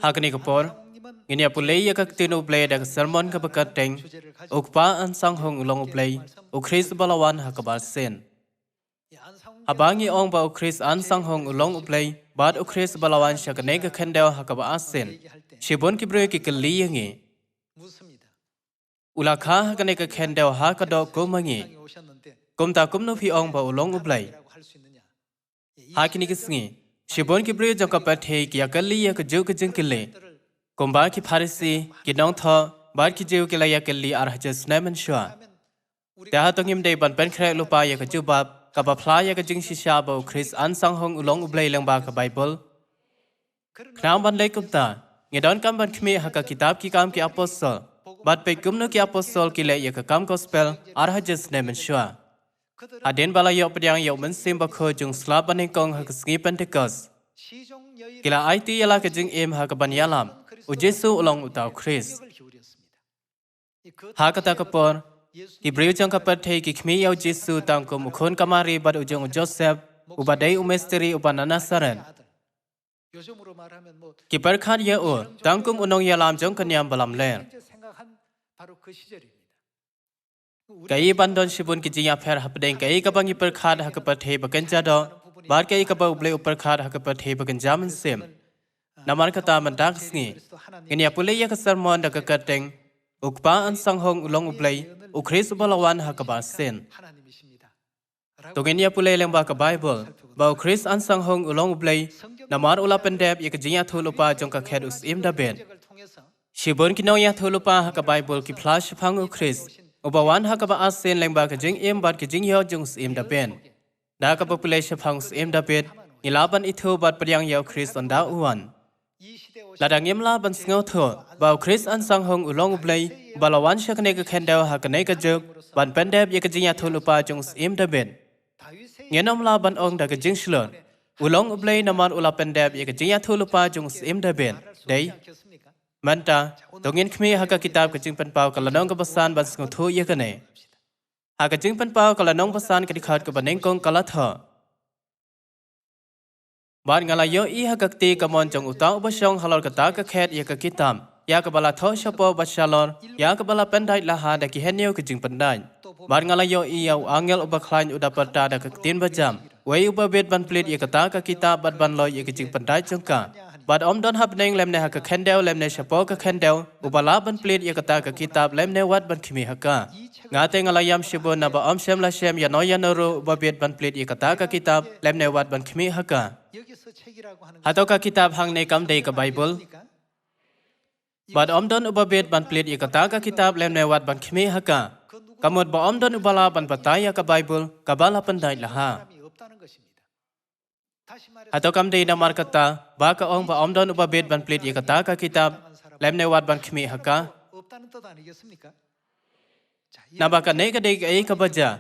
Hakani kapor, ini apulai ya kaktino play dak sermon kapakateng, ukpa an sang hong ulong play, ukris balawan hakabal sen. Habangi ong ba ukris an sang hong ulong play, bad ukris balawan syakane ka kendel hakaba asen. Shibon kibre ki kali yangi. Ulakha hakane ka kendel hakado kumangi. Kumta kumno pi ong ba ulong play. Hakini kisngi. Shibon kibre jong kapathe ki akali ya ka jo ka jingkile. Kumba ki Pharisi ki nong tho bar ki jeu ki la ya kali arhajas naman shwa. Dah tongim day ban pen khrek lupa ya ka jubab ka ba phla ya ka jing shisha ba Chris an sang hong ulong ublay lang ba ka Bible. Knam ban lay kumta ngedon kam ban khmi ha ka kitab ki kam ki apostle. Bat pe kumno ki apostle ki le ya ka kam gospel arhajas naman shwa. Aden bala yo pediang yo men sim ba kho jung slap ban kong ha ka sngi Pentecost. Kila IT yala ka jing em ha ka ban yalam. Ujesu ulong utaw Chris. Hakata kapor, Hebrew jang kapathe ki khmi yaw Jesu tang ko mukhon kamari bad ujong Joseph ubadai umesteri ubanana saran. Ki perkhat ya o tang kum unong yalam jong kanyam balam ler. Kai bandon shibun ki jiya pher hapdeng kai kabangi perkhat hakapathe bakenja do bar kai kabaw ble uperkhat hakapathe bakenjaman sem. Naman kata mendak sngi. Ini apulai ya kesermon dak keteng. Ukpa an sang hong ulong ublay. Ukris balawan hakaba sen. Tungin ya apulai leng ba ka Bible. Ba ukris an sang hong ulong ublay. Namar ula pendep ya kejinya thulupa jong ka khed us im da ben. Shibun kinong ya thulupa haka Bible ki flash phang ukris. Ubawan hakaba asen leng ba ka jing im bat ki jing yo jong us im da ben. Da ka population phang us im da ben. Ilaban ithu bat pryang ya ukris on da uwan. Ladang yemla ban sngo tho ba Chris an sang hong ulong ublay balawan shakne ka khendel hakane ka jog ban pendep ye ka jinya thulupa jong im da ben ngenom la ban ong da ka jing shlon ulong ublay naman ula pendep ye ka jinya thulupa jong im da ben dei manta tongin khmi haka kitab ka jing pen paw ka lanong ka basan ban sngo tho ye ka ne haka jing pen paw ka lanong basan ka dikhat ka baneng kong kala tho Ban ngalayo iha kakti kamon jong utang ubasong halor kata ka khet ya ka kitam ya ka bala tho shapo bashalor ya ka bala pendai laha da ki henyo ka jing pendai ban ngalayo iyaw angel ubakhlain udaparta da ka tin bajam wei ubabet ban plit ya kata ka kitab bat ban loy ya ka jing pendai jongka bad om don hap neng lemne ha ka khendel lemne shapo ka khendel ubala ban plit ya kata ka kitab lemne wat ban khimi haka ngate ngalayam shibo na ba om shem la shem ya no ya noro ubabet ban plit ya kata ka kitab lemne wat ban khimi haka Atau ka kitab hang ne kam dei ka Bible Bad om don ubabet ban plit ya kata ka kitab lemne wat ban khmi haka kamut ba om don ubala ban pataya ka Bible kabala pandai laha Atau kam dei namar kata ba ka ong ba om don ubabet ban plit ya kata ka kitab lemne wat ban khmi haka Nabaka ne ka dei ka ei ka baja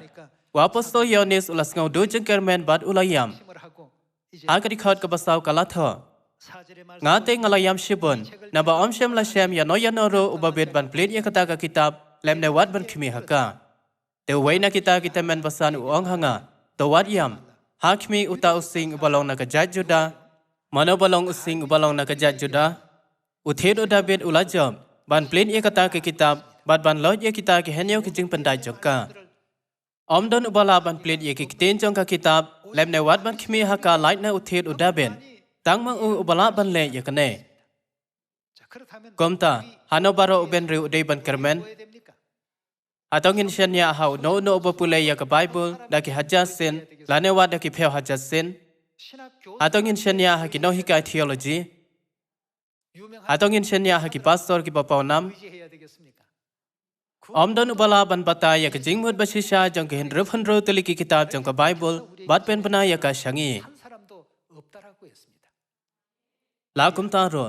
Waposto Yonis ulas ngau do jengkermen bad ulayam Agadi khat ka basaw kala tho ngate ngalayam shibun naba om shem la shem ya no ya no ro ubabet ban plit ya kata ka kitab lemne wat ban khmi haka te waina kita men basan uong hanga to wat yam hakmi uta using ubalong na ka juda mano balong using ubalong na ka juda uthed udabet ulajam ban plit ya kata ka kitab bad ban loj ya kita ki henyo ki jing pandai jokka Om don ubala ban plit ye ki kiten jong ka kitab lemne wat ban khmi haka light na uthed udaben tang mang u ubala ban le ye kane komta hano baro uben ri udai ban kermen atong in shenya how no popule ya ka Bible da ki hajasen lane wat da ki pheu hajasen atong in shenya ha ki no hika theology atong in shenya ha ki pastor ki bapawnam Om don ubala ban bataya ka jingmut basisha jong ka hendro phanro tuli ki kitab jong ka Bible bat pen panaya ka shangi La kum ta ro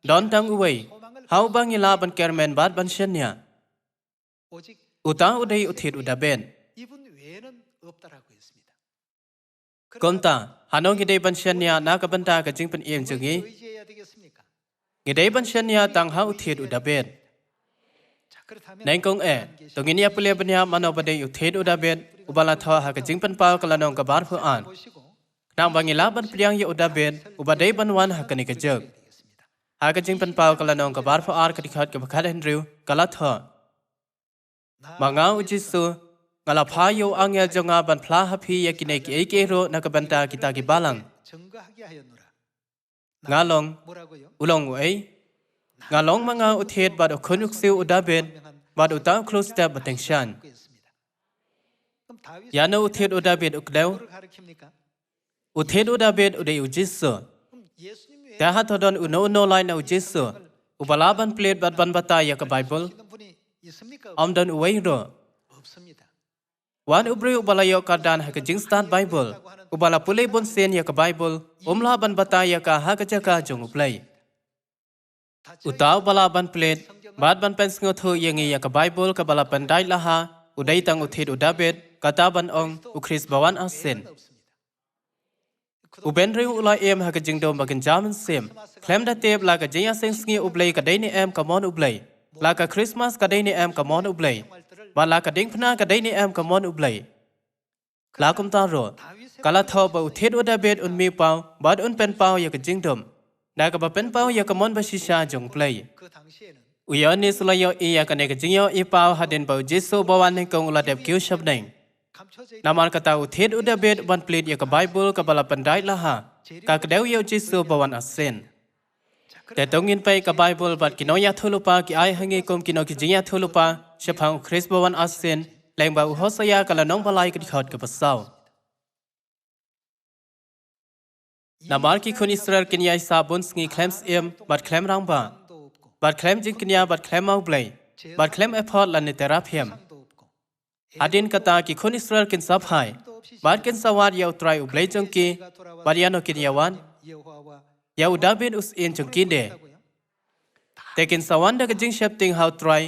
don tang uwei how bang ila ban kermen bat ban shenya uta udai uthid udaben Komta hanong gidei ban shenya na ka banta ka jing pen iem jongi gidei ban shenya tang ha uthid udaben Neng kong tongini apule banya mano badai uthed udabet ubala tho ha ka jingpan pal kalanong ka bar hu an nang bangila ban priang ye udabet ubadai banwan ha ka ni ka jog hak jing pen pau kala nong ka bar fa ar ka dikhat ka bakhat hen riu kala tho mangau jisu ngala pha yo angel jonga ban phla ha phi yakine ki eke ro na ka banta kita ki balang ngalong ulong ei ngalong manga uthet bad khonuk siu udaben bad uta close step attention yana uthet udaben ukdeu uthet udaben udei ujisu ta ha thodon uno line na ujisu ubalaban plate bad ban bataya ka bible amdan uwei ro wan ubri ubalayo kadan ha ka jing start bible ubala pule bon sen ya ka bible umla ban bataya ka ha ka jaka jong uplay utaw bala ban plate bad ban pen sngo thu yengi ya ka bible ka bala pan dai la ha udai tang uthit udabet kata ban ong ukris bawan asen uben riu ulai em ha ka jing dom bakin jaman sem klem da tep la ka jaya seng sngi ublay ka dai ni em ka mon ublay la ka christmas ka dai ni em ka mon ublay ba la ka ding phna ka dai ni em ka mon ublay la kum ta ro kala tho ba uthit udabet un mi pau bad un pen pau ya ka jing dom na ka ba pen pau ya ka mon ba shisha jong play uyon ni sulayo i ya ka ne ka jing yo i pau hadin ba jesu bawan ne kong ula dep kyu shab neng naman kata uthit udabet ban plate ya ka bible ka bala pandai la ha ka kadeu yo jesu bawan asen te tongin pai ka bible bat kinoya thulupa ki ai hangi kom kino ki jing ya thulupa shapang chris bawan asen leng ba hosaya kala nong balai ka dikhot ka pasau namal ki khun israel kinya sabun sngi claims em bat claim rang ba bat claim jing kinya bat claim mau blai bat claim effort lan therapem adin kata ki khun israel kin sap hai bat kin sawat yau try ublai jong ki bat yano kin yawan yau david us in jong ki de tekin sawan da jing shapting how try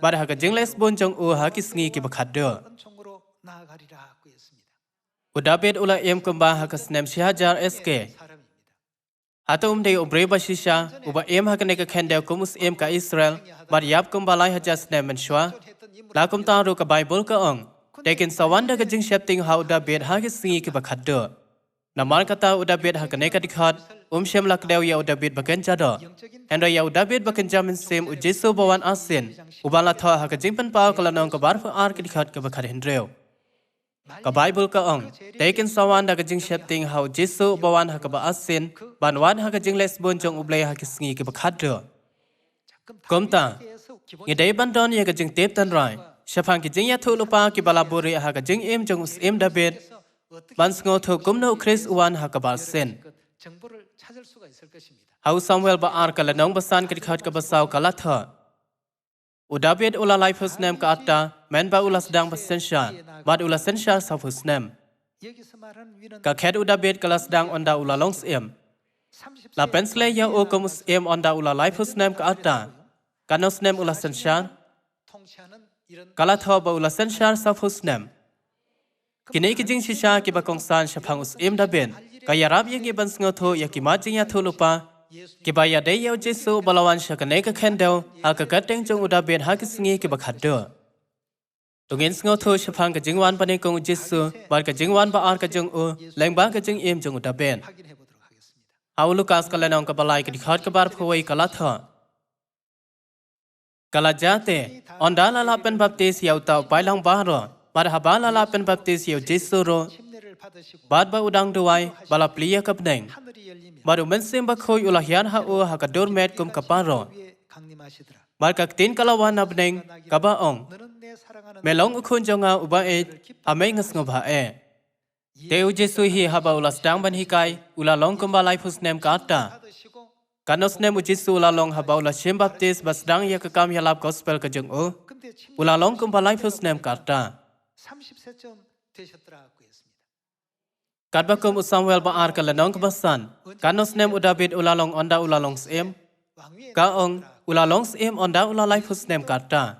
bat ha jing les bon jong u ha ki sngi ki bakhat de David ula em kumba ha snem shihajar sk atum de obre bashisha uba em ha ka khendel kumus em ka israel bar yap kumba lai haja snem men shwa la kum ta ru ka bible ka ong tekin sawanda ka jing shapting how David ha ki sngi ki bakhat de namar kata David ha ka dikhat shem lak dew ya David baken jado endo ya David baken jamin sem u jesu bawan asen ubala tha ha ka jing pan pa kala nong ka bar fa ar ki dikhat ka bakhat hendreu ka bible ka ong tekin sawan da ka jing shapting how jesu bawan ha ka ba asen banwan ha ka jing lesbon jong ublay ha ki sngi ki bakhat de komta ngi dei ban don ya ka jing tep tan rai shapang ki jing ya thulupa ki bala bori ha ka jing em jong us em David ban sngo tho kumno chris uwan ha ka ba sen how samuel ba ar kala nong basan ki khat ka basau kala tha David ula life his name ka atta men ba ula sedang basensha bad ula sensha sa his name ka khet David kala sedang onda ula longs em la pensle ya o komus em onda ula life his name ka atta kanos name ula sensha kala tho ba ula sensha sa his name kini ki jing shisha ki ba kongsan shapang us em da ben ka yarab ye ban sngo tho ya ki ma jing ya thulupa ki ba ya dei yo jesu balawan shakane ka khendel ha ka kateng jong David ha ki sngi ki ba khaddo tungin sngo tho shapang ka jingwan pane kong jesu bar ka jingwan ba ar ka jong u leng ba ka jing em jong David ha lukas ka lenong ka balai ki khat ka bar phoi kala tha kala jate ondala la pen baptis yau ta pailang ba ro bar ha ba la pen baptis yau jesu ro bad ba udang duai bala pliya ka pneng baru mensim ba khoi ula hian ha o ha ka dormet kum kaparo bar ka tin kalawan abneng ka ba ong melong ukhun jonga uba e amei ngas ngobha e teu jesu hi ha ba ula stang ban hi kai ula long kum ba life hus nem ka ta kanos nem jesu ula long ha ba ula shem baptist bas dang ya ka kam ya lab gospel ka jong o ula long kum ba life hus nem ka ta Kadbakum Samuel ba ar kala nong basan kanos nem David ulalong onda ulalong sem ka ong ulalong sem onda ula life hus nem kata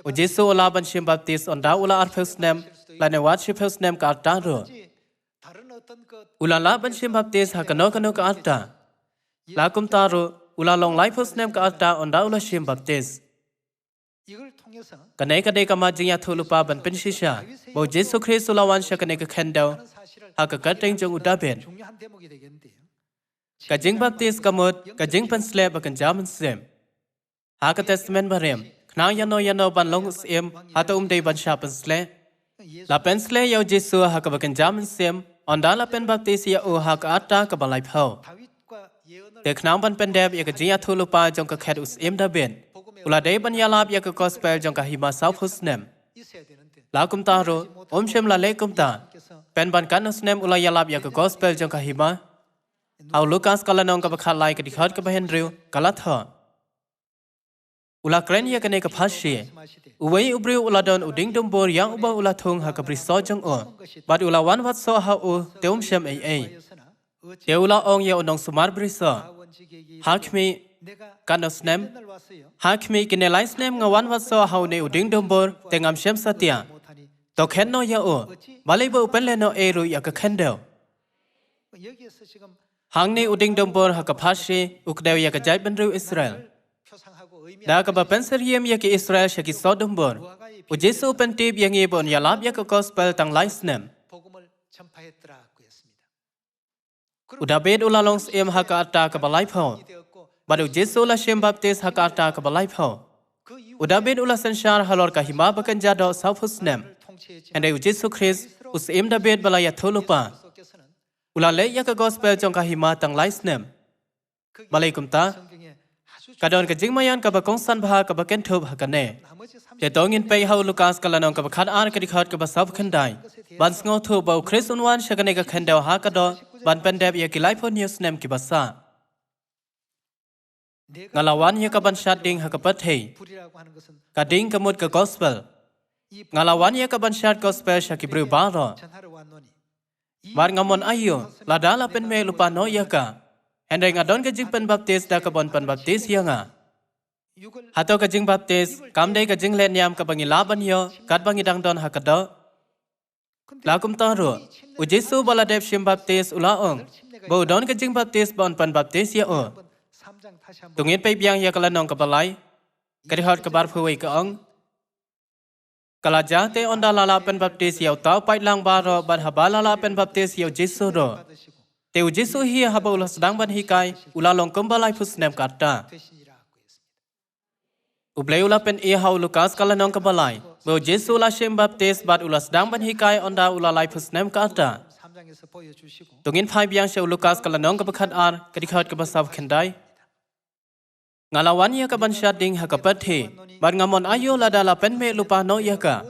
o jesu ula ban shem baptist onda ula ar hus nem lane wat ship hus nem kata ro ula la ban shem baptist ha kano ka ata la kum taro ulalong life hus nem kata onda ula shem baptist kanai ka dei ka ma jing ya thulupa ban pen shisha bo jesu christ ula wan sha kanai ka khendau ha ka kateng jong David Cả chính baptist cả một, cả chính phân slab và cần jamin xem. Hạ cái testament bà rem, khná yano ban long xem, hạ ta đầy ban sha pen slab. La pen slab yau Jesu hạ cái cần jamin xem, onda la pen baptist yau hạ cái atta cái bà lai phao. Để khná ban pen đẹp ya cái chính thu lupa trong cái khed em đã bên. Ula day ban yalap ya cái gospel trong cái hima south husnem. La kum ta ro, shem la le kum ta. Pen ban kan husnem ula yalap ya cái gospel trong cái hima. Au Lucas kala nong ka bakha lai ka dikhat ka bahendriu kala tha ula kren ya kane ka phashi uwei ubriu ula don uding dum bor yang uba ula thung ha ka briso jong o but ula wan wat so ha u teum shem ai te ula ong ya onong sumar briso hakmi kanosnem hakmi kine lai snem nga wan wat so ha ne uding dum bor tengam shem satya to khen no ya o balai bo pen le no e ru ya ka khendel Hang ni uding dombor ha kaphashi ukdew ya kajai benru Israel. Da ka penseriam ya ki Israel shaki sodombor. U Jesu pentib yang ibon ya lab ya ka gospel tang laisnem. Udabed ulalongs em ha ka atta ka balai pho. Badu Jesu la shem baptist ha ka atta ka balai pho. Udabed ula sanshar halor ka hima bakan jado saufusnem. Ande u Jesu Christ us em dabed balaya tholupa. Ula le ya ka gospel trong ka hima tang laisnem. Balai kumta. Kadon ka jingmayan ka bakong san bha ka baken thub ha ka ne. Te tongin pei hau Lucas ka lanong ka bakhat ar ka dikhat ka basab khandai. Ban sngo thu bau Christ unwan shakane ka khandaw ha ka do ban pendep ya ki life news nem ki basa. Ngalawan ya ka ban shat ding ha ka pathei. Ka ding ka mut ka gospel. Ngalawan ya ka ban shat gospel shaki bru ba ro. Bar ngamon ayo, ladala pen me lupa no yaka. Hendai ngadon ka jing pen baptist da ka bon pen baptist yanga. Hato ka jing baptist, kamdai ka jing len yam ka bangi laban yo, kat bangi dang don hakado. Lakum taro, u Jesu bala dep shim baptist ulaong. Bo don ka jing baptist bon pen baptist ya o. Tungin pe biang ya kala nong ka balai. Kadihot ka bar phuwei ka ong. Kala jate onda lala pen baptist yau tau pai lang baro ban haba lala pen baptist yau Jesu ro. Teu Jesu hi haba ulah sedang ban hikai ulah long kembalai pusnem kata. Ublay ulah pen e hau Lucas kala nong kebalai. Bo Jesu la shem baptist bat ulah sedang ban hikai onda ulah lai pusnem kata. Tungin phai biang sheu Lucas kala nong kebakhat ar kadikhat kebasab khendai. Ngalawan ya ka ban shading ha ka pathe bar ngamon ayo la dala pen me lupa no ya ka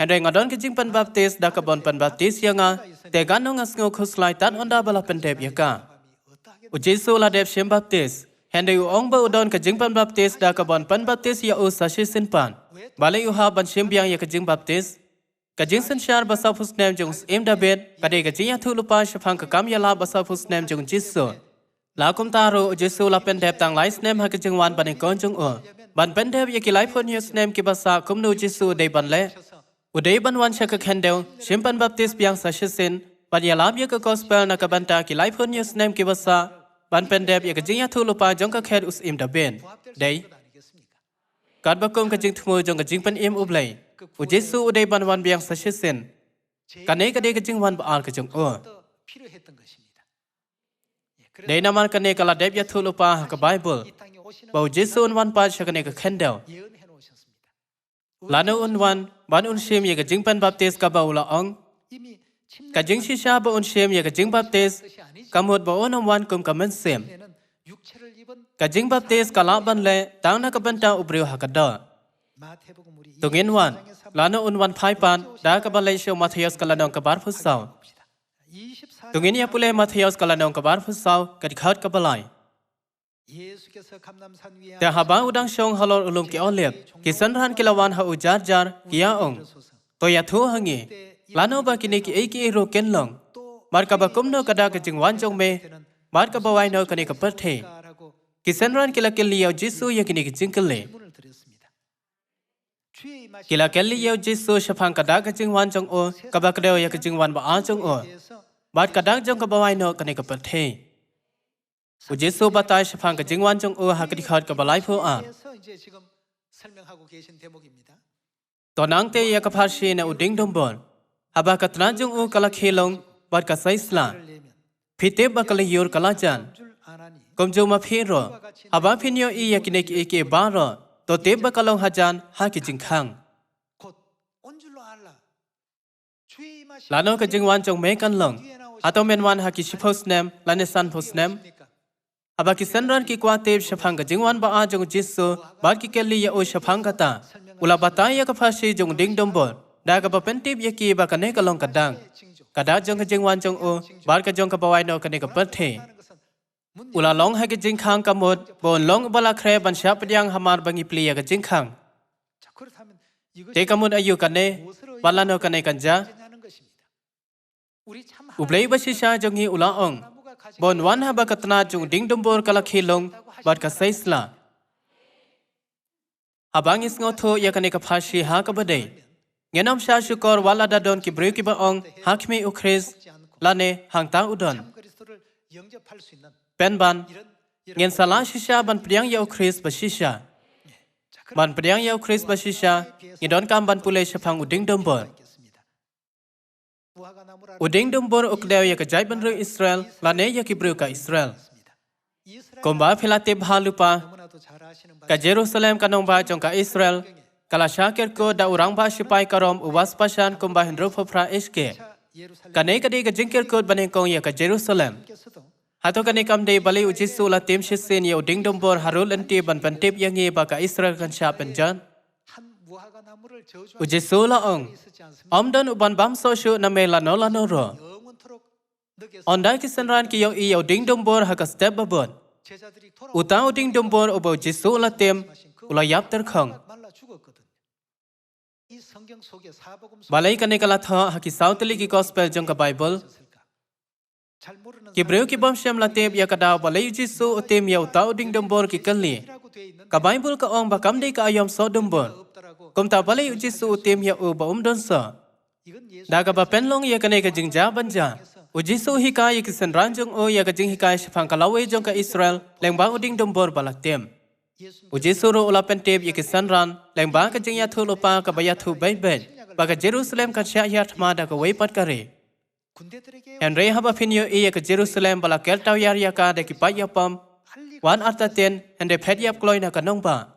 ande ngadon ke jing pen baptist da ka bon pen baptist ya nga te gan no ngas ngo khuslai tan onda bala pen deb ya ka u Jesu la deb shem baptist hande u ong ba udon ke jing pen baptist da ka bon pen baptist ya u sa shi sin pan balai u ha ban shem biang ya ka jing baptist ka jing san shar ba sa phus nem jong em da bet ka de ka jing ya thu lupa shphang ka kam ya la ba sa phus nem jong Jesu La kum taro Jesu la pen dep tang lais nem ha ke jingwan ban kon jung o ban pen dep ye ki lai phon yes nem ki basa kum nu Jesu de ban le u de ban wan cha ka khendel shimpan baptist biang sa shisen ban ya lam ye ka gospel na ka ban ta ki lai phon yes nem ki basa ban pen dep ye ka jing ya thu lu pa jong ka khet us im da ben dei kat ba kum ka jing thmu jong ka jing pen im up lai u Jesu u de ban wan biang sa shisen ka ne ka de ka jingwan ba ar ka jong o Day naman kane kala deb ya thulupa ka Bible. Bau Jesu unwan pa siya kane ka khendel. Lano unwan ban unshim ye ka jingpan baptist ka baula ong. Ka jing shisha ba unshim ye ka jing baptist kamut ba unwan kum ka mensem. Ka jing baptist kala ban le tang na ka banta ubriu hakada. Tungin wan lano unwan phai pan da ka balai syo Matthias kala nong ka bar phusau. Tungin ya pule Matthias kala nong kabar phusau kadikhat ka balai. Te haba udang shong halor ulum ki olep ki sanran kilawan ha ujar jar kia ong. To ya thu hangi lano ba kini ki eki ro ken long. Mar ka ba kumno kada ka jingwan jong me mar ka bawai no kani ka pathe. Ki sanran kila kelli yau Jesu ya kini ki jingkele. Kila kelli yau Jesu shapang kada ka jingwan jong o ka ba kadeo ya ka jingwan ba a jong o. Bat kadang jong ka bawai no kani ka pathe. U Jesu batai shapang ka jingwan jong o ha ka dikhat ka balai pho a. Tonang te ya ka phashi na uding dombon. Haba ka tna jong o kala khelong bat ka saisla. Phite ba kala yor kala jan. Kom jo ma phi ro. Haba phi nyo I yakine ki eke ba ro. To te ba kalong hajan ha ki jing khang. Lano ka jing wan jong me kan long. Hato men wan ha ki shipos nem lane san pos nem. Haba ki senran ki kwa te shapang ka jing wan ba a jong jisu ba ki keli ya o shapang kata. Ula batay ya ka phashi jong ding dombor. Da ka ba pentip ya ki ba kane kalong kadang. Kada jong ka jing wan jong o bar ka jong ka bawai no kane ka pathe. Ula long ha ka jing khang ka mot bon long bala khre ban sha padyang hamar bangi pli ya ka jing khang. Te ka mot ayu kane bala no kane kanja. Ublei ba shisha jong hi ula ong. Bon wan ha ba katna jong ding dombor kala khilong bat ka saisla. Habang is ngotho ya kane ka phashi ha ka badai. Ngenam sha shukor wala da don ki breu ki ba ong hakmi ukris lane hang ta udon. Pen ban ngen sala shisha ban priang ya ukris ba shisha. Ban priang ya ukris ba shisha ngidon kam ban pule shapang uding dombor. Uding dombor ukdeo ya ka jai ban ru Israel lane ya ki breu ka Israel. Komba philate bhalupa ka Jerusalem kanong ba jong ka Israel kala syakir ko da urang ba sipai karom uwas pasan komba hendro phopra iske kanai kadi ka jingkir ko baneng kong ya ka Jerusalem hato kanai kam dei bali ujisu la tim shisin ya uding dombor harul enti ban pantip yang ye ba ka Israel kan sha penjan ujisu la ong omdan uban bam so shu na me la no ro ondai ki senran ki yo I uding dombor ha ka step babon Utau ding dombor obo jisu la tem ula yap ter khong. Balai kane kala tha haki sautali ki gospel jong ka Bible. Ki breu ki bom shem la tem ya kada balai jisu tem ya utau ding dombor ki kali. Ka Bible ka ong ba kam dei ka ayam so dombor. Kom ta balai jisu tem ya u ba don sa. Da ka ba penlong ya kane ka jingja banja. Ujisu hikai ki senran jong o ya ka jing hikai shapang kalawe jong ka Israel lengbang uding dombor balak tem. Ujisu ro ula pentep ya ki senran lengbang ka jing ya thu lopa ka baya thu bai bai ba ka Jerusalem ka sya ya thma da ka wei pat kare. Henry haba finyo ya ka Jerusalem bala kel taw yar ya ka da ki pa ya pam wan arta ten hende phet yap kloi na ka nong ba.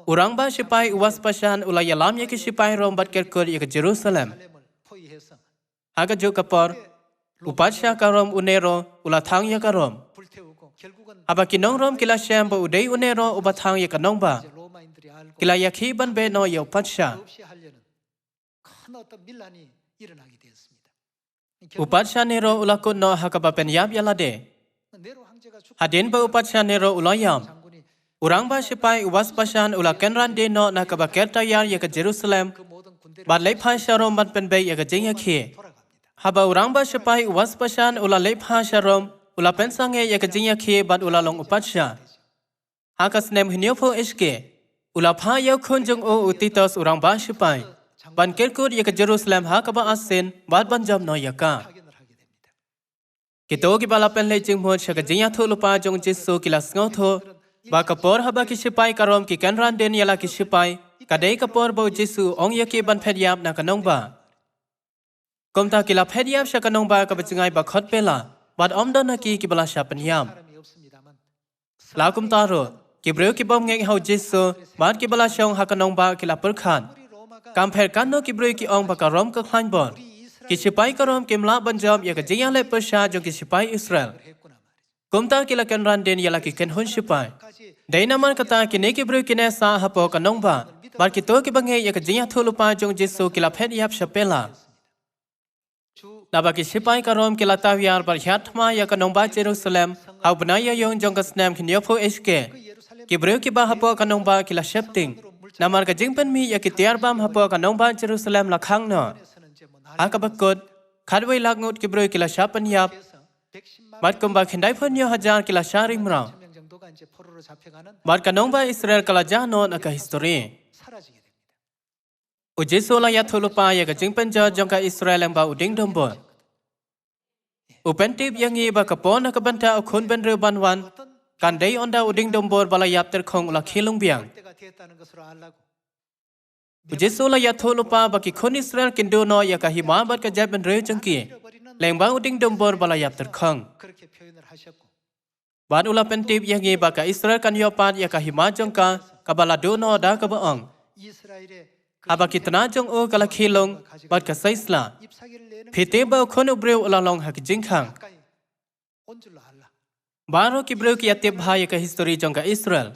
Urang ba sipai uwas pasan ula yalam ya ki sipai rom bat ker kur ya ka Jerusalem. Aga jo kapor upasya karom unero ula thang ya karom aba kinong rom kila syam ba udai unero uba thang ya kanong ba kila yakhi ban be no ya upasya nero ula kun no hakaba pen yab ya lade hadin ba upasya nero ula yam urang ba sipai uwas pasan ula kenran de no nakaba kerta yar ya ka Jerusalem ba lei phasya rom ban pen be ya ka jing yakhi Haba urang ba sipai uwas pasan ula lepha sharom ula pensange ya kajing yakhi bat ula long upasya. Hakas nem hinyopo iske ula pha yaw khun jong o utitos urang ba sipai ban kerkut ya ka Jerusalem hakaba asin bat ban jam no yaka. Kito ki bala pen le jing mo shaka jing ya thu lupa jong jisu kila snotho ba kapor haba ki sipai karom ki kanran den yala ki sipai kadai kapor bo jisu ong yaki ban phet yap na kanong ba. Komta kila phediam shakanong ba ka bachingai ba khot pela bat omdon ki bala shapanyam la kumta ro ki breu ki bom ngeng hau jisu bat ki bala shong hakanong ba kila perkhan kam pher kan no ki breu ki ong ba ka rom ka khlan bon ki sipai ka rom kimla banjam ya ka jing le persha jong ki sipai Israel komta kila kanran den yala ki ken hun sipai dainaman kata ki ne ki breu ki ne sa hapo kanong ba bat ki to ki bange ya ka jing thulupa jong jisu kila phediap shapela Laba ki sipai karom ki latawiyar bar yatma ya kanong ba Jerusalem hau benaya yong jong ka snam ki nyopo iske ki breu ki ba hapo kanong ba ki la shepting namar ka jingpen mi ya ki tiar bam hapo kanong ba Jerusalem la khang no hakabakot khadwei lagnut ki breu ki la shapan yap bat kum ba khindai phon yo hajar ki la sharim ra bat kanong ba Israel kala jano na ka history Ujisu la ya thulupa ya ka jingpen jo jong ka Israel ang ba uding dombor. Upentip yang i ba kapon na kabanta o khun ben ban wan kan dei onda uding dombor bala yap ter khong ula khilung biang. Ujisu la ya thulupa ba ki khun Israel kindu no ya ka hima bat ka jab ben jong ki. Leng ba uding dombor bala yap ter khong. บานอุลาเป็นตีบยังไงบากะอิสราเอลกันยอปาดยากะหิมาจงกากะบาลาดูนอดากะบะองอาบากิตนาจงโอกะละคีลงบาดกะไซสลาพิเตเบอคนอุเบรวอุลาลองหักจิงคังบาโรกิเบรวกิยาเตบหายกะฮิสตอรีจงกะอิสราเอล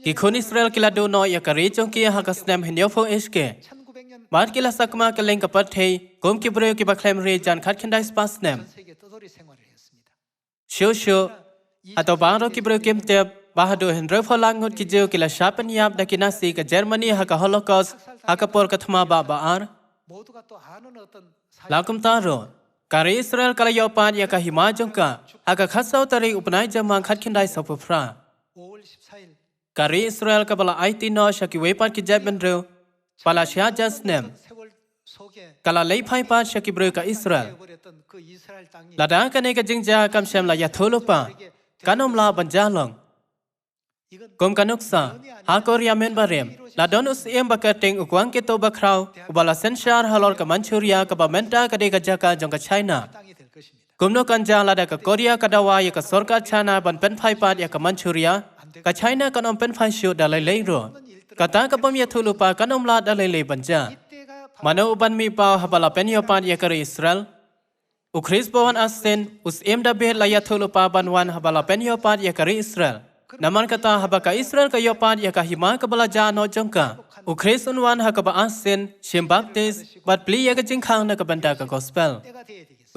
กิคนอิสราเอลกิลาดูนอยากะรีจงกิยาหักสเนมเฮนยอโฟเอชเกบาดกิลาสักมากะเลงกะปัดเทกมกิเบรวกิบะเคลมเรจันคัดเคนไดสปาสเนมชิวatau bang roki berkim tiap bahado Henry Folangut kijau kila syapen yap dakinasi ke Germany haka Holocaust haka por kathma ba baar lakum taro kari Israel kala yopan ya ka himajongka haka khasau tari upnai jamang khatkindai sopufra kari Israel ka bala IT no shaki wepan ki jaben reu pala shya jasnem kala leiphai pa shaki bru ka Israel lada kane ka jingja kam shem la ya tholupa kanom la banjalong kom kanuksa ha korea men barem la donus em bakating ukwang ke to bakrau ubala senshar halor ka manchuria ka bamenta ka de ka jaka jong ka china komno kanja la da ka korea ka dawa ya ka sarkar china ban pen phai pat ya ka manchuria ka china kanom pen phai shu da lai lai ro ka ta ka pam ya thulupa kanom la da lai lai banja mano uban mi pa habala pen yo pat ya ka Israel Ukris bawan asen us em da bet layat thulupa banwan habala pen yo pat ya kari Israel naman kata habaka Israel ka yo pat ya ka hima ka bala ja no jongka Ukris unwan ha ka ba asen shem baptist bat pli ya ka jingkhang na ka banda ka gospel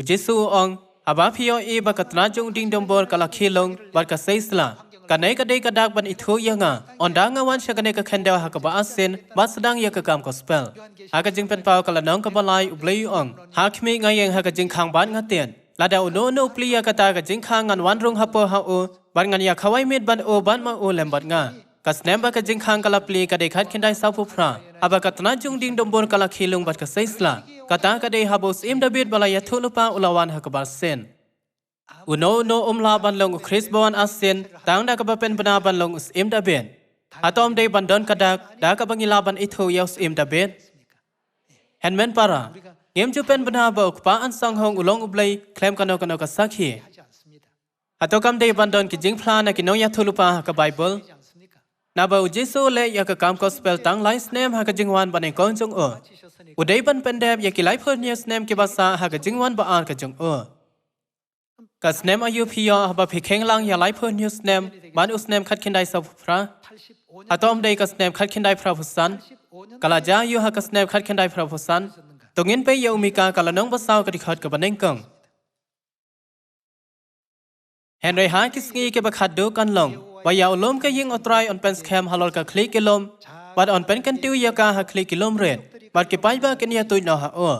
ujesu ong haba phio e ba ka tna jong ding dom bor kala khilong bat ka seisla kanai ka dei ka dak ban ithu yanga onda nga wan sha kanai ka khendel ha ka ba asen ba sedang ya ka kam gospel ha ka jing pen pau kala nong ka balai ublei ong ha khmi nga yang ha ka jing khang ban nga ten la da no no pli ya ka ta ka jing khang ngan wan rong ha po ha o ban ngan ya khawai met ban o ban ma o lem bat nga ka snem ba ka jing khang kala pli ka dei khat khendai sau pu phra aba ka tna jong ding dom bor kala khilong bat ka seisla ka ta ka dei ha bos im da bet balai ya thulupa ulawan ha ka ba sen Uno no umla ban long Chris bawan asen tang da ka ba pen bana ban long us im da ben atom dei ban don kadak da ka bangila ban itho yaus im da ben henmen para ngem ju pen bana ba ukpa an sang hong ulong ublei klem kano ka sakhi atokam dei ban don ki jing phla na ki no ya thulupa ka bible na ba jesu le ya ka kam gospel tang lines name ha ka jingwan ban en kong jong o udei ban pen deb ya ki life news name ki basa ha ka jingwan ba an ka jong o Kas nem ayu pia haba phikeng lang ya lai phun news nem ban us nem khat kindai sab phra atom dei kas nem khat kindai phra phusan kala ja yu ha kas nem khat kindai phra phusan tongin pe ya umika kala nong ba saw ka di khat ka baneng kong Henry ha kisngi ke ba khat do kan long ba ya lom ka ying otrai on pen scam halol ka klik kilom bad on pen kan tiu ya ka ha klik kilom red bad ke pai ba ken ya tu no ha o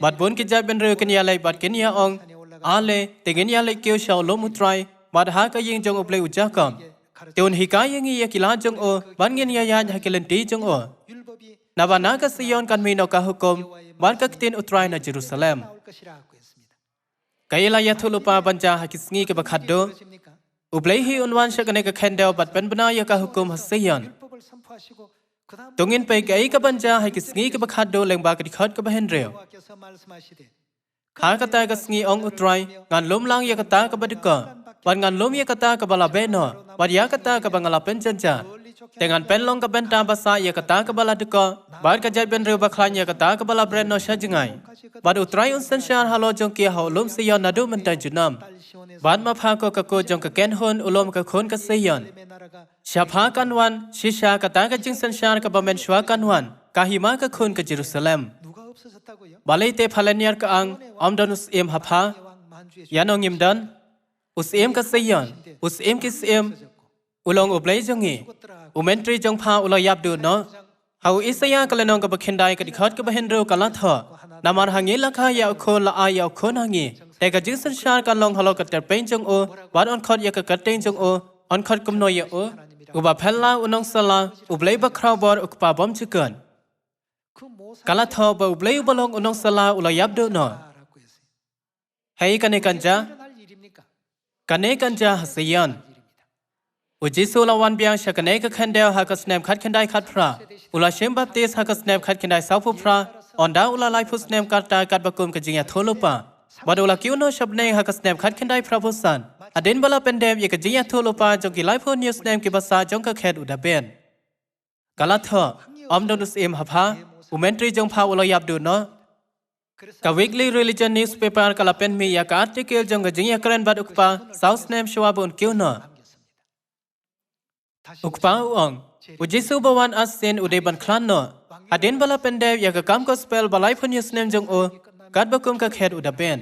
bad bon ke ja ben re ken ya lai bad ken ya ong Ale tegen ya le kêu shao lo mutrai bad ha ka ying jong ople uja kam teun hi ka ying ya kila jong o ban ngin ya ha kelen ti jong o na ba na ka sion kan mi no ka hukum ban ka tin utrai na Jerusalem kaila ya thulupa banja ha kisngi ke bakhat do uple hi unwan sha ka ne ka khendel bat pen bana ya ka hukum ha sion tungin pe kai ka banja ha kisngi ke bakhat do leng ba ka di khat ka ba hen reo Har kata ka sngi ong utrai ngan lom lang ya kata ka badika ban ngan lom ya kata ka bala beno ban ya kata ka bangala penjanja dengan pen long ka benta basa ya kata ka bala dika ban ka jai ben re ba khlan ya kata ka bala brand no shajingai ban utrai un senshar halo jong ki ha lom se yon nadu mentai junam ban ma pha ko ka ko jong ka ken hon ulom ka khon ka se yon shapha kanwan shisha kata ka jing senshar ka ba men shwa kanwan ka hima ka khon ka Jerusalem Balai te phalaniar ka ang amdan us em hapha yanong imdan us em ka sayan us em kis em ulong ublai jongi umentri jong pha ulo yap du no hau isaya kalenong ka bakhendai ka dikhat ka bahen ro kala tha namar hangi lakha ya khon la ay ya khon hangi te ka jing sanshar ka long halo ka ter pen jong o ban on khot ya ka kateng jong o on khot kum no ya o uba phella unong sala ublai ba khrau bor ukpa bom chikan Kala tho ba ublei balong unong sala ulayab do no Hei kane kanja hasiyan Ujisu lawan biang shakane ka khandel ha ka snap khat khandai khat phra ula shem baptist ha ka snap khat khandai sau phu phra onda ula lai phu snap kat ta kat bakum ka jingya tholupa บัดอุลาคิวโนชับเนงฮักสเนมขัดขันได้พระพุทธสันอเดนบลาเป็นเดมยกจิยาทุลปาจงกิไลฟ์นิวส์เนมกิบาษาจงกะแคดอุดาเบนกาลาเถออมโดนุสเอ็มฮับฮาอุเมนตรีจงพาอุลายับดูเนาะกาวิกลีเรลิจันนิวส์เปเปอร์กาลาเป็นมียากาติเกลจงกะจิยาเครนบัดอุกปาซาวส์เนมชัวบุนคิวเนาะอุกปาอุองอุจิสุบวันอัสเซนอุเดบันคลานเนาะอเดนบลาเป็นเดมยากะกัมกอสเปลบาไลฟ์นิวส์เนมจงโอกัดบกุมกะแคดอุดาเบน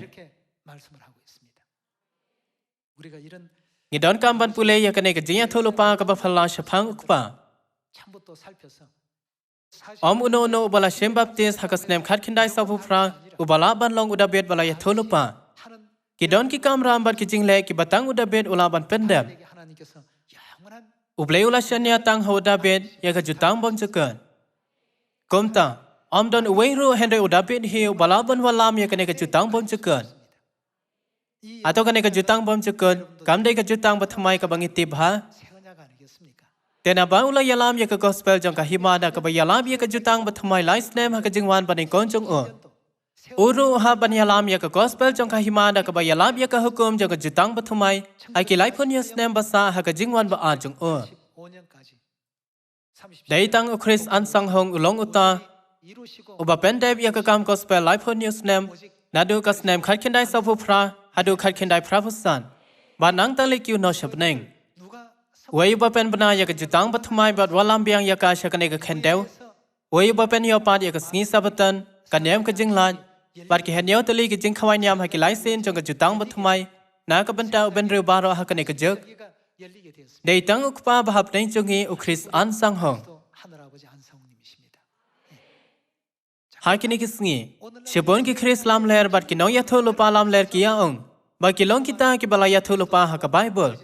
งิดอนกำบันปุเลยกันเอกจิยาทุลปากับพลาชพังอุกปาอมอุโนโนอุบลาเชมบับติสฮักสเนมขัดขินได้สาวผู้พระอุบลาบันลงอุดาเบดบลายทุลปากิดอนกิกามรามบัดกิจิงเลกิบัตังอุดาเบดอุลาบันเป็นเดมอุบเลอุลาชันยาตังอุดาเบดยากจุตังบอมจุกันกมตาอมดอนอุเวรูเฮนเรอุดาเบดฮิวบลาบันวลามยากันเอกจุตังบอมจุกันatau kan eka jutang bom cekut kam dei eka jutang batamai ka bangiti bha tena ba ula yalam ya ka gospel jong ka himada ka ba yalam ya ka jutang batamai lai snem ha ka jingwan ban kon jong uru ha ban yalam ya ka gospel jong ka himada ka ba yalam ya ka hukum jong ka jutang batamai ai ki lai phun ya snem basa ha ka jingwan ba a jong dei tang chris an sang hong ulong uta uba pendeb ya ka kam gospel lai phun ya snem nadu ka snem khat kin dai sa phu phra hadu khat kin dai phra phusan ba nang ta le kiu no shapneng wei ba pen bana ya ka jutang bathmai ba walam biang ya ka shakane ka khendeu wei ba pen yo pa ya ka sngi sabatan ka nem ka jinglan ba ki henyo tali ki jing khawai nyam ha ki lai sin jong ka jutang bathmai na ka banta ben re ba ro ha ka ne ka jek dei tang ukpa ba hap nei jongi u chris an sang hong hakini kisngi shibon ki chris lam ler bat ki no ya tholo pa lam ler kiya ong ba ki long kita ki bala ya tholo pa ha ka bible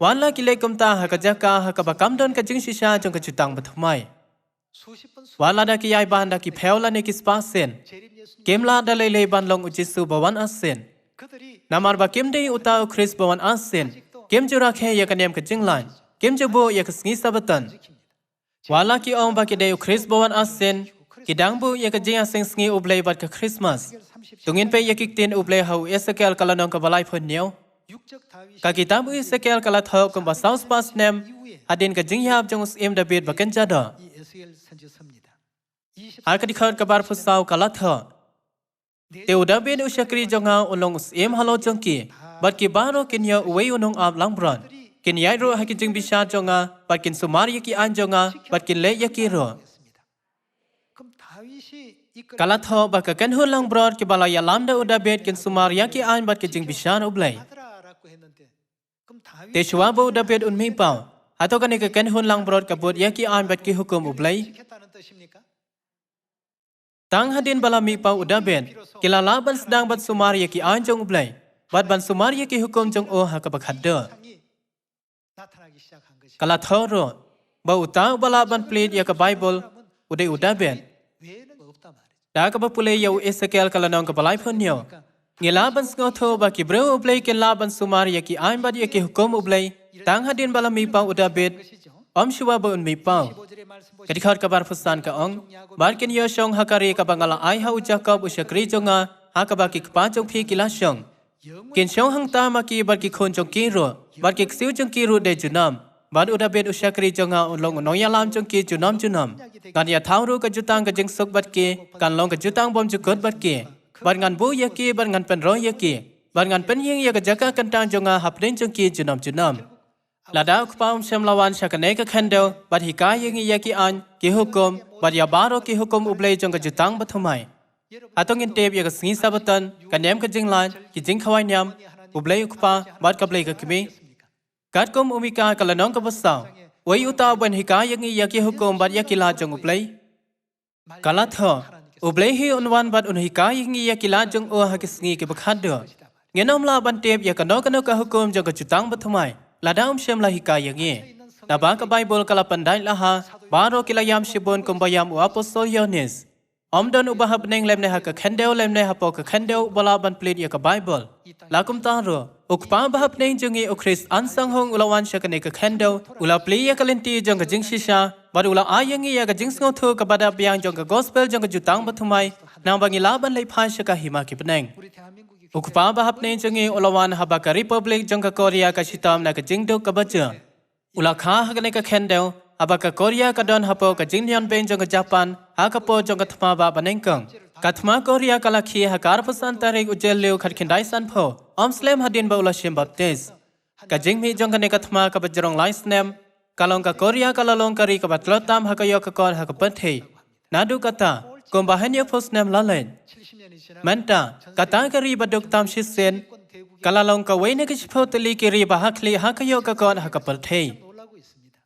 wan la ki le kumta ha ka jaka ha ka ba kam don ka jing shisha jong ka chutang bathmai wan la da ki yai ban da ki phel la ne ki spa sen kem la da le ban long u jisu ba wan asen namar ba kem dei uta chris ba wan asen kem jura khe ya ka nem ka jing lan kem jubo ya ka sngi sabatan wan la ki ong ba ki dei chris ba wan asen kidang bu ya ka jing aseng sngi ublei bat ka Christmas tungin pe ya ki tin ublei hau Ezekiel kalanong ka balai phun neu ka kitab Ezekiel kala tho kum ba south pas nem adin ka jing yap jong em David ba kan jada har ka dikhar ka bar phusau kala tho teu David ushakri jong ha ulong em halo jong ki bat ki baro kin ya uwei unong ab lang bron kin yai ro ha ki jing bisha jong ha bat kin sumar ya ki an jong ha bat kin le ya ki ro kala tho ba ka kan hulang brod ki bala ya lam da uda bet kin sumar ya ki an bat ki jing bishan ublai te shwa bo uda bet un mi pau ato kan ka kan hulang brod ka bot ya ki an bat ki hukum ublai tang hadin bala mi pau uda bet kila la ban sedang bat sumar ya ki an jong ublai bat ban sumar ya ki hukum jong o ha ka ba khadda kala tho ro ba uta bala ban plead ya ka bible udai uda bet da ka ba pule yo Ezekiel kalanong ka balai phun yo ngila ban sngo tho ba ki bro ublei ken la ban sumar ya ki ain ba ya ki hukum ublei tang hadin bala mi pau uda bet om shwa ba un mi pau kadi khar ka bar phusan ka ong bar ken yo shong hakari ka bangala ai ha uja ka bu shakri jonga ha ka ba ki pa chong phi kila shong ken shong hang ta ma ki bar ki khon chong ki ro bar ki siu chong ki ro de junam bar uda bet ushakri jonga long no ya lam chong ki junam kan ya thau ru ka jutang ka jing sok bat ki kan long ka jutang bom ju kot bat ki bar ngan bu ya ki bar ngan pen ro ya ki bar ngan pen ying ya ka jaka kan tang jonga hap den chong ki junam la da ku paum shem lawan shakane ka khandel bat hi ka ying ya ki an ki hukum bat ya baro ki hukum ublei jong ka jutang bathumai atong in tep ya ka sngi sabatan kan nem ka jing lan ki jing khawai nyam ublei ku pa bat ka blei ka kimi kat kom umika kalanong ka basau wei uta ban hika yangi yaki hukum bat yakila jong ublei kala tho ublei hi unwan bat un hika yangi yakila jong o hakisngi ke bakhad do ngenom la ban tep ya kano ka hukum jong ka jutang bathumai lada shem la hika yangi na ba ka bible kala pandai la ha baro kilayam shibon kumbayam u apostol yones omdon ubahab neng lemne ha ka khandeu lemne ha po ka khandeu bala ban plead ya ka bible la kum ta ro ukpa bahap neng jongi o chris an sang hong ulawan shakane ka khandeu ula play ya kalenti jong ka jing shisha bar ula ayangi ya ka jing sngo tho ka bada byang jong ka gospel jong ka jutang bathumai nang bangi la ban lei pha shaka hima ki pneng Ukpa bahap ne jengi ulawan habaka Republik jangka Korea ka sitam na ka jingdo ka baca. Ulakha hakane ka kendel habaka Korea ka don hapo ka jingdian ben jangka Japan hakapo jangka thma ba banengkang. Kathma Korea ka lakhi hakar pasan tarik ujel leu khat kendai san pho. Slem hadin ba ulashim baptis. Ka jingmi jangka ne kathma ka bajrong lai snem. Kalong ka Korea ka lalong kari ka batlotam hakayo ka kor hakapathe. Nadu kata kombahanyo posnem lalen. Manta, kata kari baduk tam shisen, kalalong ka wayne kishpotali kiri bahakli hakayo kakon hakapaltay.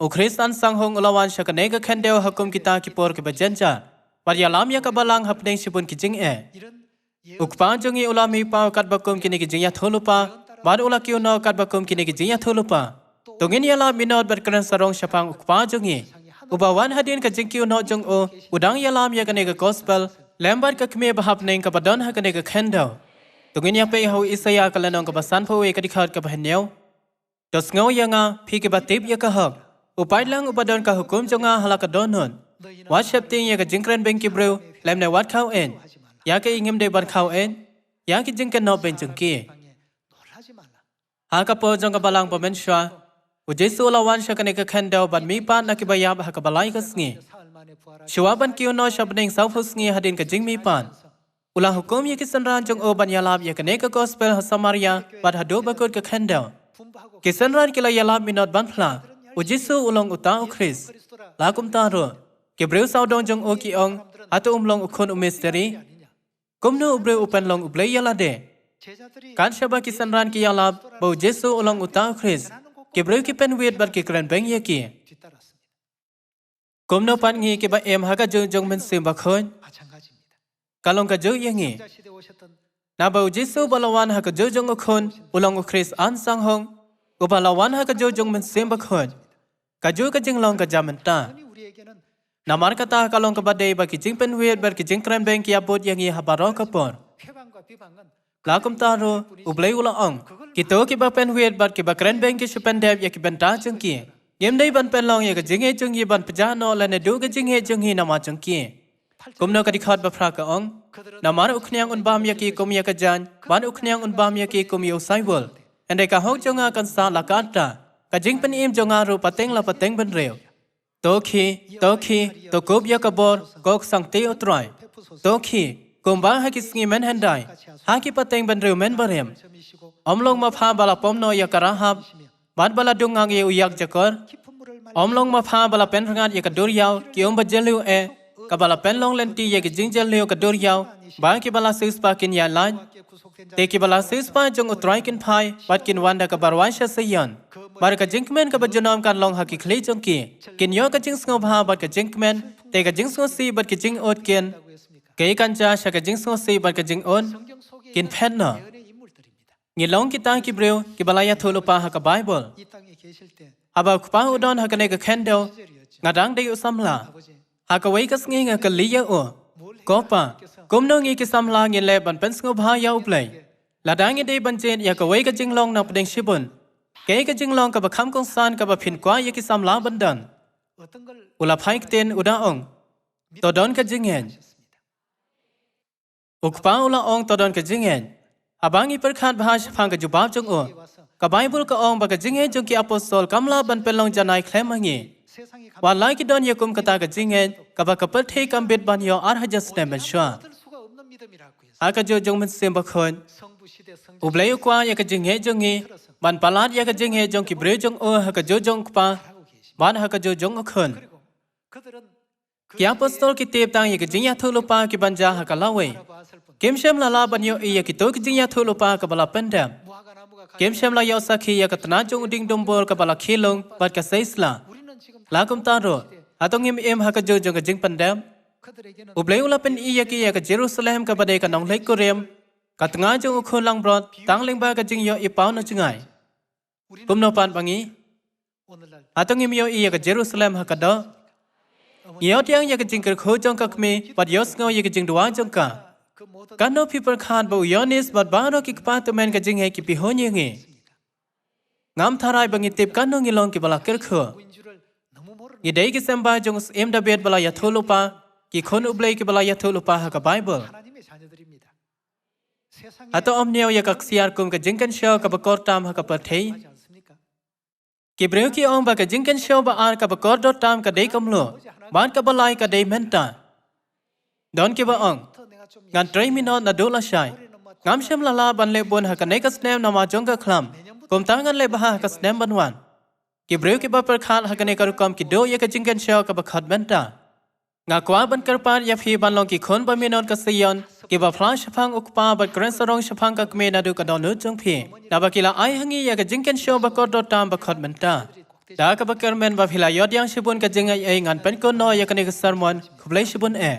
Ukrisan sanghong ulawan shakanega kendeo hakum kita kipor ke bajanja, paryalam ya kabalang hapneng sipun kijing Ukpa jongi ulami pa kat bakum kini kijing ya tholupa, bad ulaki uno kat bakum kini kijing ya tholupa. Tungin yala minod berkeran sarong syapang ukpa jongi. Ubawan hadin ka jingki uno jong o, udang yalam ya kanega gospel, lembar ka kme bahap neng ka badon ha kanega kendo. Tungin ya pe hau isaya ka lanong ka basan po we ka dikhat ka bahenyo. Dos ngaw ya nga phi ka batip ya ka hak. Upay lang ubadon ka hukum jonga hala ka donon. Wat shapting ya ka jingkren beng kibreu, lem ne wat khau en. Ya ka ingim de ban khau en. Ya ki jingken no beng jengki. Ha ka po jong ka balang pamenswa. Ujesu lawan sya kanega kendo ban mi pan na kibayab ha ka balai ka sngi. Shuaban kiuno shabning saufusngi hadin ka jingmi pan. Ulah hukum ya kisanran jong o ban yalab ya kaneka gospel ha Samaria bad hado bakut ka kendo. Kisanran kila yalab minot ban phla. Ujisu ulong uta ukris. Lakum taro. Kibreu saudong jong o kiong ato umlong ukun umisteri. Kumno ubreu upan long ublay yalade. Kan syaba kisanran ki yalab ba ujisu ulong uta ukris. Kibreu ki pen wet bad ki kren beng ya ki. Kumno pan ngi ki ba em ha ka jong men sim ba khon. Kalong ka jong yangi. Na ba ujisu balawan ha ka jong ukun ulong ukris an sang hong. Ubalawan ha ka jong men sim ba khon. Kaju ka jing long ka jamenta. Namar kata kalong ka badai ba ki jing pen wet ber ki jing kren beng ki abot yangi ha baro ka por. Lakum taro ublay ula ong. Kito ki ba pen wet ber ki ba kren beng ki supendep ya ki benta jong ki. Ngem dai ban pen long ya ka jing e jong yi ban pajano la ne du ka jing e jong hi nama jong ki. Kumno ka dikhat ba phra ka ong. Namar uknyang unbam ya ki kum ya ka jan. Ban uknyang unbam ya ki kum yo saibol. Ende ka hok jonga kan sa la kata. Ka jing pen im jonga ru pateng la pateng ben reu. Toki, to kub ya ka bor kok sang te otrai. Toki, kumba ha ki sngi men hendai. Ha ki pateng ben reu men barem. Omlong ma pha bala pomno ya karahab. Bad bala dungang ye uyak jakor. Omlong ma pha bala pen rangat ya ka dur yaw ki om ba jelu ka bala pen long lenti ya ki jing jelu ka dur yaw. Ba ki bala sis pa kin ya lan. Te ki bala sis pa jong utrai kin phai bat kin wanda ka barwaisha sayan. Bar ka jingmen ka bajunom kan long ha ki khle jong ki. Kin yo ka jing sngo bha bat ka jingmen te ka jing sngo si bat ki jing ot kin. Ke kan cha sha ka jing sngo si bat ka jing on. Kin phen na. Ngi long kita ki breu ki balaya thulupa ha ka Bible. Aba kupa udon ha ka ne ka kendo ngadang dei usamla. Ha ka wei ka sngi nga ka liya o. Kopa kumno ngi ki samla ngi le ban pen sngo bha ya uplay. Ladang ngi dei ban chen ya ka wei ka jing long na pdeng shibun. Ke ka jing long ka ba kham kong san ka ba phin kwa ya ki samla bandan. Ula phai ten uda ong. To don ka jing hen. Ukpa ula ong to don ka jing hen. Abangi perkhat bahas phang ka jubab jong o. Ka Bible ka ong ba ka jing hen jong ki apostol kamla ban pelong janai khlem hangi. Walai ki don yakum kata ka jing hen ka ba ka pathe kam bet ban yo ar hajas tem shwa. Aka jo jong men sem ba khon. Ublay kwa ya ka jing he jong ni ban palat ya ka jing he jong ki bre jong o ha ka jo jong pa. Ban ha ka jo jong khon. Ki apostol ki tep tang ya ka jing ya thulupa ki banja ha ka lawe. Kem shem la la ban yo ya ki to ki jing ya thulupa ka bala pendam. Kem shem la yo sakhi ya ka tna jong ding dombol ka bala khilong bat ka seisla. Lakum taro atong im em ha ka jo jong ka jing pendam. Ublay ula pen iya ki ya ka Jerusalem ka badai ka nong lek korem. Ka tnga jong khon lang brot tang leng ba ka jing yo ipaw na chingai. Kumno pan bangi. Atong im yo iya ka Jerusalem ha ka do. Yo tiang ya ka jing ka kho jong ka kme bat yo sngo ya ka jing duwa jong ka. Kano people khan ba yonis bat baro ki kpa to men ka jing he ki pi honye nge. Ngam tharai bangi tip kano ngi long ki bala ker kho. Ngi dei ki samba jong em da bet bala ya tholupa ki khon ublay ki bala ya tholupa ha ka Bible. atau omneo ya kak siar kum ke jingkan show ka bakor tam ha ka pathei ki breu ki om ba ka jingkan show ba ar ka bakor dot tam ka dei kamlo ban ka balai ka dei menta don ki ba ong ngan 3 minute na dola shai ngam shem lala ban le bon ha ka nei ka snem na ma jong ka khlam kum tangan le ba ha ka snem ban wan ki breu ki ba per khat ha ka nei ka rukom ki do ya ka jingkan show ka ba khat menta ngà quá bên cơ pan ya phi ban long ki khôn ba minon ka siyon ki ba phlang shapang ukpa ba kren sarong shapang ka kme na du ka don nu chung phi na ba kila ai hangi ya ka jingken show ba ko dot tam ba khot menta da ka ba kermen ba phila yod yang shibun ka jingai ai ngan pen ko no ya ka ne ka sermon khublai shibun e